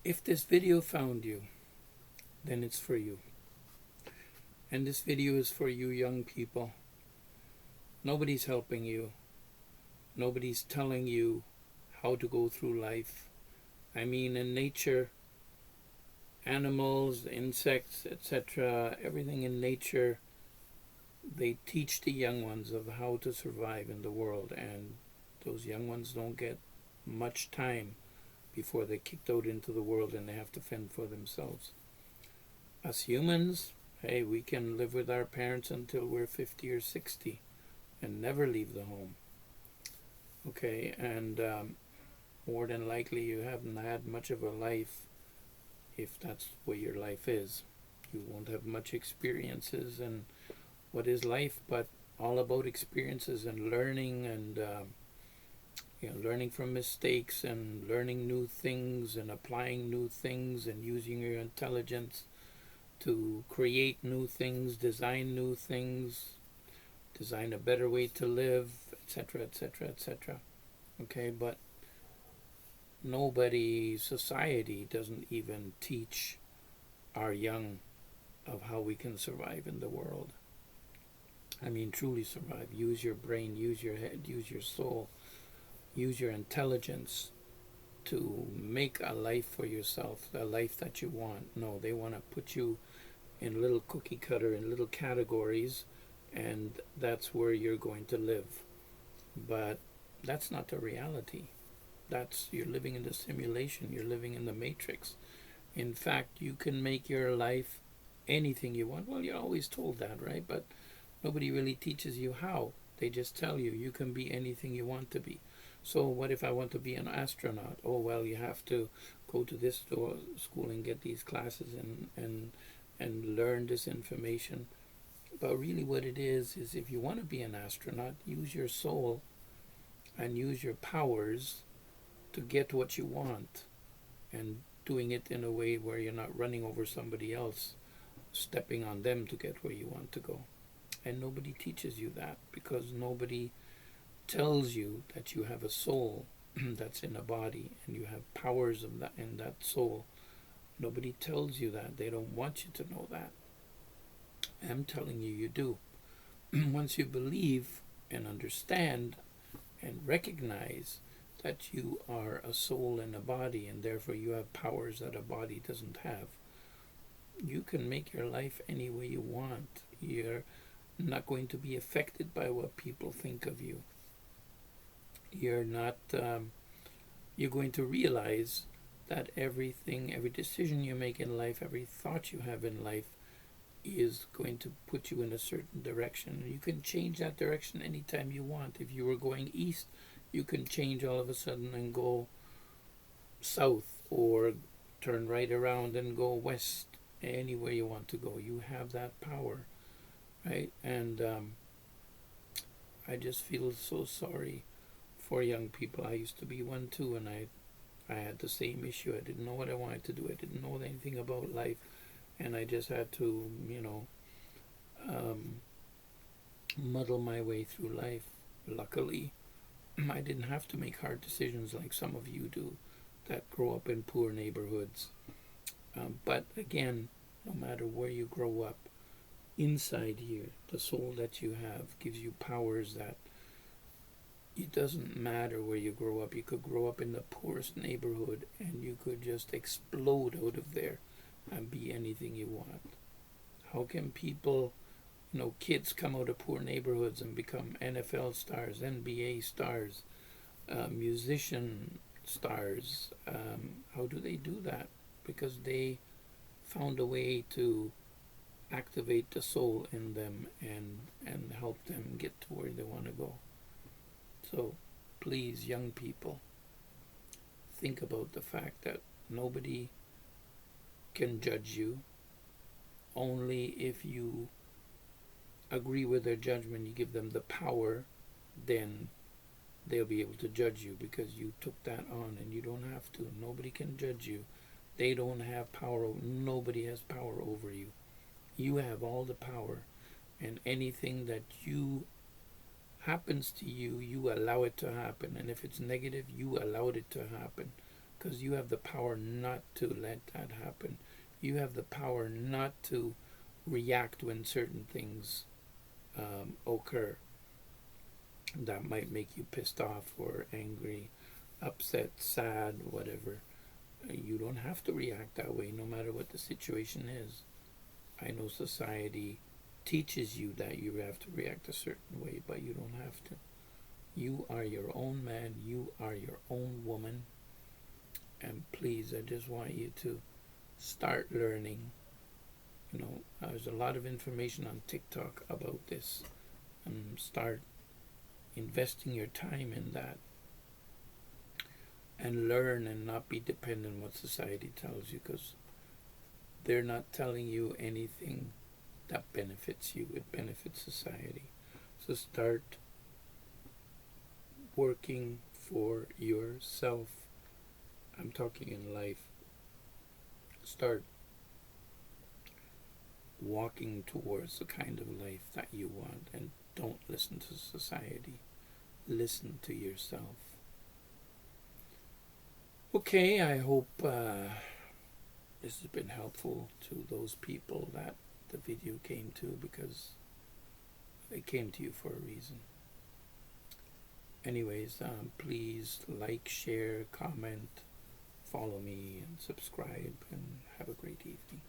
If this video found you, then it's for you. And this video is for you young people. Nobody's helping you. Nobody's telling you how to go through life. I mean, in nature, animals, insects, etc., everything in nature, they teach the young ones of how to survive in the world, and those young ones don't get much time before they're kicked out into the world and they have to fend for themselves. Us humans, hey, we can live with our parents until we're 50 or 60 and never leave the home. Okay, and more than likely you haven't had much of a life if that's what your life is. You won't have much experiences, and what is life but all about experiences and learning, and learning from mistakes and learning new things and applying new things and using your intelligence to create new things, design new things, design a better way to live, etc., etc., etc. Okay, but society doesn't even teach our young of how we can survive in the world. I mean, truly survive. Use your brain, use your head, use your soul, use your intelligence to make a life for yourself, a life that you want. No, they want to put you in little cookie cutter, in little categories, and that's where you're going to live. But that's not the reality. You're living in the simulation, you're living in the matrix. In fact, you can make your life anything you want. Well, you're always told that, right? But nobody really teaches you how. They just tell you you can be anything you want to be. So what if I want to be an astronaut? Oh, well, you have to go to this school and get these classes and learn this information. But really what it is if you want to be an astronaut, use your soul and use your powers to get what you want, and doing it in a way where you're not running over somebody else, stepping on them to get where you want to go. And nobody teaches you that, because nobody tells you that you have a soul that's in a body and you have powers of that in that soul. Nobody tells you that. They don't want you to know that. I'm telling you, you do. Once you believe and understand and recognize that you are a soul in a body and therefore you have powers that a body doesn't have, you can make your life any way you want. You're not going to be affected by what people think of you. You're not. You're going to realize that every decision you make in life, every thought you have in life, is going to put you in a certain direction. You can change that direction anytime you want. If you were going east, you can change all of a sudden and go south, or turn right around and go west, anywhere you want to go. You have that power, right? And I just feel so sorry for young people. I used to be one too, and I had the same issue. I didn't know what I wanted to do. I didn't know anything about life, and I just had to, muddle my way through life. Luckily, I didn't have to make hard decisions like some of you do that grow up in poor neighborhoods. But again, no matter where you grow up, inside here, the soul that you have gives you powers that it doesn't matter where you grow up. You could grow up in the poorest neighborhood and you could just explode out of there and be anything you want. How can people, kids come out of poor neighborhoods and become NFL stars, NBA stars, musician stars? How do they do that? Because they found a way to activate the soul in them and help them get to where they want to go. So please, young people, think about the fact that nobody can judge you. Only if you agree with their judgment, you give them the power, then they'll be able to judge you, because you took that on, and you don't have to. Nobody can judge you. They don't have power. Nobody has power over you. You have all the power, and anything that you happens to you, you allow it to happen. And if it's negative, you allowed it to happen. because you have the power not to let that happen. You have the power not to react when certain things occur that might make you pissed off or angry, upset, sad, whatever. You don't have to react that way no matter what the situation is. I know society teaches you that you have to react a certain way, but you don't have to. You are your own man, you are your own woman, and please, I just want you to start learning. You know, there's a lot of information on TikTok about this, and start investing your time in that, and learn and not be dependent on what society tells you, because they're not telling you anything that benefits you. It benefits society. So start working for yourself. I'm talking in life. Start walking towards the kind of life that you want, and don't listen to society. Listen to yourself. Okay, I hope this has been helpful to those people that the video came to, because they came to you for a reason. Anyways, please like, share, comment, follow me, and subscribe, and have a great evening.